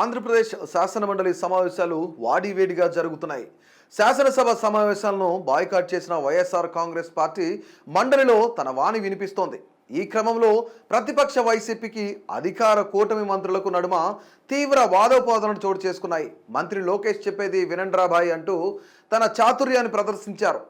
ఆంధ్రప్రదేశ్ శాసనమండలి సమావేశాలు వాడివేడిగా జరుగుతున్నాయి. శాసనసభ సమావేశాలను బాయ్కాట్ చేసిన వైఎస్ఆర్ కాంగ్రెస్ పార్టీ మండలిలో తన వాణి వినిపిస్తోంది. ఈ క్రమంలో ప్రతిపక్ష వైసీపీకి అధికార కూటమి మంత్రులకు నడుమ తీవ్ర వాదోపాదనలు చోటు చేసుకున్నాయి. మంత్రి లోకేష్ చెప్పేది వినండ్రాబాయ్ అంటూ తన చాతుర్యాన్ని ప్రదర్శించారు.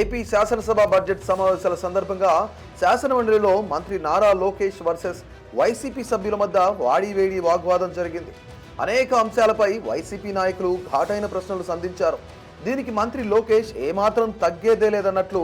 ఏపీ శాసనసభ బడ్జెట్ సమావేశాల సందర్భంగా శాసనమండలిలో మంత్రి నారా లోకేష్ వర్సెస్ వైసీపీ సభ్యుల మధ్య వాడివేడి వాగ్వాదం జరిగింది. అనేక అంశాలపై వైసీపీ నాయకులు ఘాటైన ప్రశ్నలు సంధించారు. దీనికి మంత్రి లోకేష్ ఏమాత్రం తగ్గేదే లేదన్నట్లు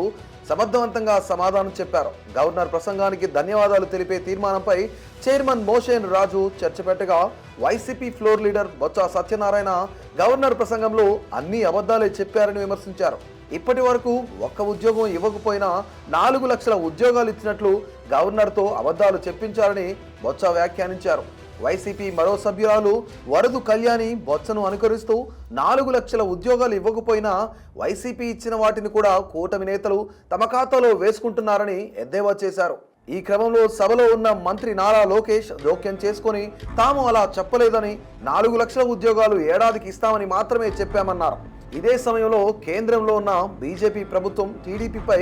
సమర్థవంతంగా సమాధానం చెప్పారు. గవర్నర్ ప్రసంగానికి ధన్యవాదాలు తెలిపే తీర్మానంపై చైర్మన్ మోషేన్ రాజు చర్చ పెట్టగా YCP floor leader Botsa Satyanarayana governor ప్రసంగంలో అన్ని అబద్ధాలే చెప్పారని విమర్శించారు. ఇప్పటి వరకు ఒక్క ఉద్యోగం ఇవ్వకపోయినా 4 లక్షల ఉద్యోగాలు ఇచ్చినట్లు గవర్నర్తో అబద్ధాలు చెప్పించారని బొత్స వ్యాఖ్యానించారు. వైసీపీ మరో సభ్యురాలు వరదు కళ్యాణి బొత్సను అనుకరిస్తూ 4 లక్షల ఉద్యోగాలు ఇవ్వకపోయినా వైసీపీ ఇచ్చిన వాటిని కూడా కూటమి నేతలు తమ ఖాతాలో వేసుకుంటున్నారని ఎద్దేవా చేశారు. ఈ క్రమంలో సభలో ఉన్న మంత్రి నారా లోకేష్ జోక్యం చేసుకుని తాము అలా చెప్పలేదని 4 లక్షల ఉద్యోగాలు ఏడాదికి ఇస్తామని మాత్రమే చెప్పామన్నారు. ఇదే సమయంలో కేంద్రంలో ఉన్న బీజేపీ ప్రభుత్వం టీడీపీపై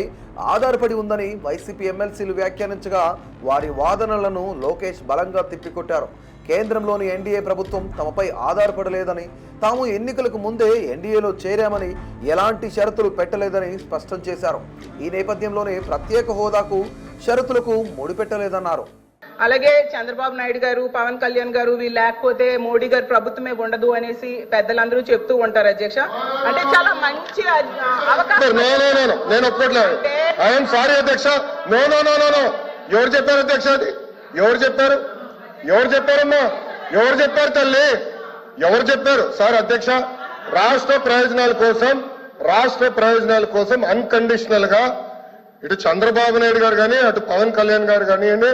ఆధారపడి ఉందని వైసీపీ ఎమ్మెల్సీలు వ్యాఖ్యానించగా వారి వాదనలను లోకేష్ బలంగా తిప్పికొట్టారు. కేంద్రంలోని ఎన్డీఏ ప్రభుత్వం తమపై ఆధారపడలేదని, తాము ఎన్నికలకు ముందే ఎన్డీఏలో చేరామని, ఎలాంటి షరతులు పెట్టలేదని స్పష్టం చేశారు. ఈ నేపథ్యంలోనే ప్రత్యేక హోదాకు షరతులకు ముడిపెట్టలేదన్నారు. అలాగే చంద్రబాబు నాయుడు గారు, పవన్ కళ్యాణ్ గారు వీళ్ళు లేకపోతే మోడీ గారు ప్రభుత్వమే ఉండదు అనేసి పెద్దలందరూ చెప్తూ ఉంటారు అధ్యక్ష. అంటే చాలా మంచి అవకాశం. ఎవరు చెప్పారు అధ్యక్ష? అది ఎవరు చెప్పారు? ఎవరు చెప్పారమ్మా? ఎవరు చెప్పారు తల్లి? ఎవరు చెప్పారు సార్? అధ్యక్ష, రాష్ట్ర ప్రయోజనాల కోసం అన్కండిషనల్ గా ఇటు చంద్రబాబు నాయుడు గారు కానీ అటు పవన్ కళ్యాణ్ గారు కానివ్వండి,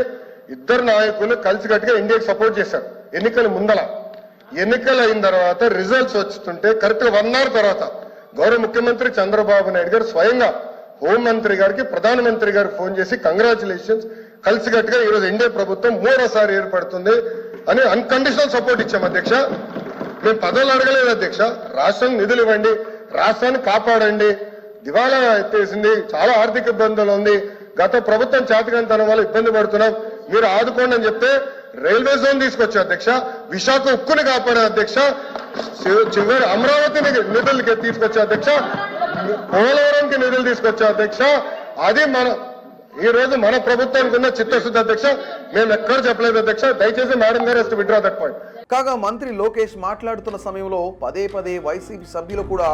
ఇద్దరు నాయకులు కలిసికట్టుగా ఇండియాకి సపోర్ట్ చేశారు. ఎన్నికల ముందల ఎన్నికలు అయిన తర్వాత రిజల్ట్స్ వస్తుంటే కరెక్ట్ గా 1 అవర్ తర్వాత గౌరవ ముఖ్యమంత్రి చంద్రబాబు నాయుడు గారు స్వయంగా హోంమంత్రి గారికి, ప్రధానమంత్రి గారికి ఫోన్ చేసి కంగ్రాచులేషన్స్, కలిసికట్టుగా ఈరోజు ఎన్డీఏ ప్రభుత్వం 3వసారి ఏర్పడుతుంది అని అన్కండిషనల్ సపోర్ట్ ఇచ్చాం అధ్యక్ష. మేము పదవులు అడగలేదు అధ్యక్ష. రాష్ట్రానికి నిధులు ఇవ్వండి, రాష్ట్రాన్ని కాపాడండి, దివాలా ఎత్తేసింది, చాలా ఆర్థిక ఇబ్బందులు ఉంది, గత ప్రభుత్వం చేతకంతనం వల్ల ఇబ్బంది పడుతున్నాం, మీరు ఆదుకోండి అని చెప్తే రైల్వే జోన్ తీసుకొచ్చా అధ్యక్ష. విశాఖ ఉక్కుని కాపాడే అధ్యక్ష. చివరి అమరావతిని నిధులకి తీసుకొచ్చా అధ్యక్ష. పోలవరంకి నిధులు తీసుకొచ్చా అధ్యక్ష. అది ఈ రోజు మన ప్రభుత్వానికి ఉన్న చిత్తశుద్ధి అధ్యక్ష. మేము ఎక్కడ చెప్పలేదు అధ్యక్ష. దయచేసి మేడం గారు విత్డ్రా దట్ పాయింట్. కాగా మంత్రి లోకేష్ మాట్లాడుతున్న సమయంలో పదే వైసీపీ సభ్యులు కూడా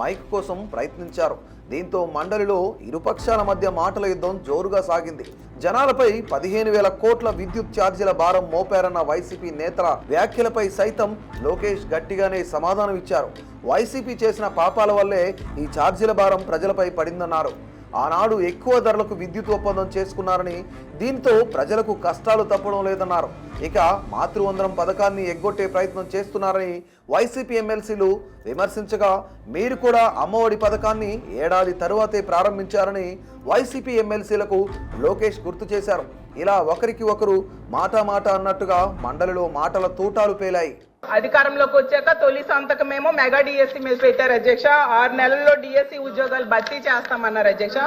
మైక్ కోసం ప్రయత్నించారు. దీంతో మండలిలో ఇరుపక్షాల మధ్య మాటల యుద్ధం జోరుగా సాగింది. జనాలపై 15,000 కోట్ల విద్యుత్ ఛార్జీల భారం మోపారన్న వైసీపీ నేతల వ్యాఖ్యలపై సైతం లోకేష్ గట్టిగానే సమాధానం ఇచ్చారు. వైసీపీ చేసిన పాపాల వల్లే ఈ ఛార్జీల భారం ప్రజలపై పడిందన్నారు. ఆనాడు ఎక్కువ ధరలకు విద్యుత్ ఒప్పందం చేసుకున్నారని, దీంతో ప్రజలకు కష్టాలు తప్పడం లేదన్నారు. ఇక మాతృవందనం పథకాన్ని ఎగ్గొట్టే ప్రయత్నం చేస్తున్నారని వైసీపీ ఎమ్మెల్సీలు విమర్శించగా, మీరు కూడా అమ్మఒడి పథకాన్ని ఏడాది తరువాతే ప్రారంభించారని వైసీపీ ఎమ్మెల్సీలకు లోకేష్ గుర్తు చేశారు. ఇలా ఒకరికి ఒకరు మాట అన్నట్టుగా మండలిలో మాటల తూటాలు పేలాయి. అధికారంలోకి వచ్చాక తొలి సంతకమేమో మెగా డిఎస్సీ మీద పెట్టారు అధ్యక్ష. 6 నెలల్లో డిఎస్సీ ఉద్యోగాలు భర్తీ చేస్తామన్నారు అధ్యక్ష.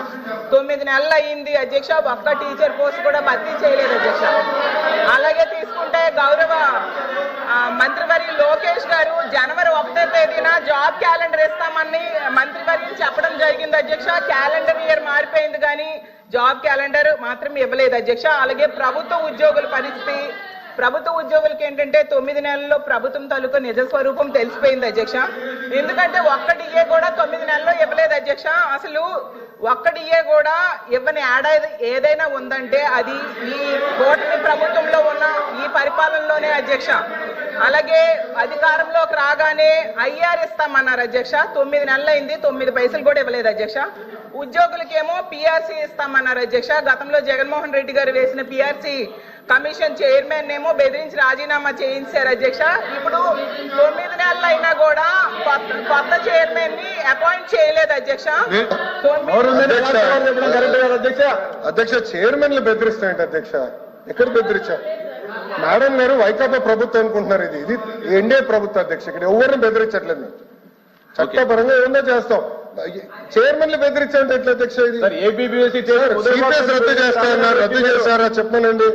9 నెలలు అయింది అధ్యక్ష, ఒక్క టీచర్ పోస్ట్ కూడా భర్తీ చేయలేదు అధ్యక్ష. అలాగే తీసుకుంటే గౌరవ మంత్రివర్య లోకేష్ గారు జనవరి 1వ తేదీన జాబ్ క్యాలెండర్ ఇస్తామని మంత్రివర్యం చెప్పడం జరిగింది అధ్యక్ష. క్యాలెండర్ ఇయర్ మారిపోయింది కానీ జాబ్ క్యాలెండర్ మాత్రం ఇవ్వలేదు అధ్యక్ష. అలాగే ప్రభుత్వ ఉద్యోగుల పరిస్థితి, ప్రభుత్వ ఉద్యోగులకి ఏంటంటే 9 నెలల్లో ప్రభుత్వం తాలూకు నిజ స్వరూపం తెలిసిపోయింది అధ్యక్ష. ఎందుకంటే ఒక్క డిఏ కూడా 9 నెలల్లో ఇవ్వలేదు అధ్యక్ష. అసలు ఒక్క డిఏ కూడా ఇవ్వని ఏడాది ఏదైనా ఉందంటే అది ఈ కూటమి ప్రభుత్వంలో ఉన్న ఈ పరిపాలనలోనే అధ్యక్ష. అలాగే అధికారంలోకి రాగానే ఐఆర్ ఇస్తామన్నారు అధ్యక్ష. 9 నెలలు అయింది, 9 పైసలు కూడా ఇవ్వలేదు అధ్యక్ష. ఉద్యోగులకేమో పిఆర్సీ ఇస్తామన్నారు అధ్యక్ష. గతంలో జగన్మోహన్ రెడ్డి గారు వేసిన పిఆర్సీ కమిషన్ చైర్మన్ ఏమో బెదిరించి రాజీనామా చేయించారు అధ్యక్ష. ఇప్పుడు 9 నెలల నెలలు అయినా కూడా కొత్త చైర్మన్ ని అపాయింట్ చేయలేదు అధ్యక్ష. అధ్యక్ష చైర్మన్లు బెదిరిస్తాయండి అధ్యక్ష, ఎక్కడ బెదిరించా? మేడం గారు వైకాపా ప్రభుత్వం అనుకుంటున్నారు, ఇది ఎన్డీఏ ప్రభుత్వం అధ్యక్ష. ఇక్కడ ఎవరిని బెదిరించట్లేదు మేము, చట్టపరంగా ఏమన్నా చేస్తాం. చైర్మన్లు బెదిరించండి ఎట్లా అధ్యక్ష? ఇది సిపిఎస్ రద్దు చేస్తారన్నారు, రద్దు చేస్తారా చెప్పనండి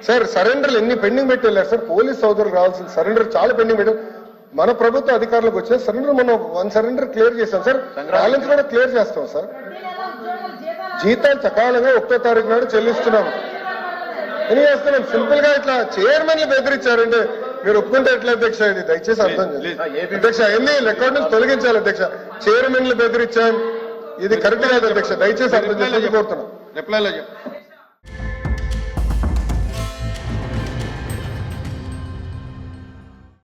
సార్. సరెండర్లు ఎన్ని పెండింగ్ పెట్టి వెళ్ళారు సార్? పోలీస్ సోదరులు రావాల్సిన సరెండర్ చాలా పెండింగ్ పెట్టాం. మన ప్రభుత్వ అధికారులకు వచ్చిన సరెండర్ మనం 1 సరెండర్ క్లియర్ చేస్తాం సార్, బ్యాలెన్స్ కూడా క్లియర్ చేస్తాం సార్. జీతాలు సకాలంగా 1వ తారీఖు నాడు చెల్లిస్తున్నాం, ఎన్ని చేస్తున్నాం. సింపుల్ గా ఇట్లా చైర్మన్లు బెదిరించారంటే మీరు ఒప్పుకుంటే ఎట్లా అధ్యక్ష? ఇది దయచేసి అర్థం చేయండి అధ్యక్ష. ఎన్ని రికార్డు నుంచి తొలగించాలి అధ్యక్ష. చైర్మన్లు బెదిరించాం, ఇది కరెక్ట్ కాదు అధ్యక్ష, దయచేసి అర్థం చేసి కోరుతున్నాం.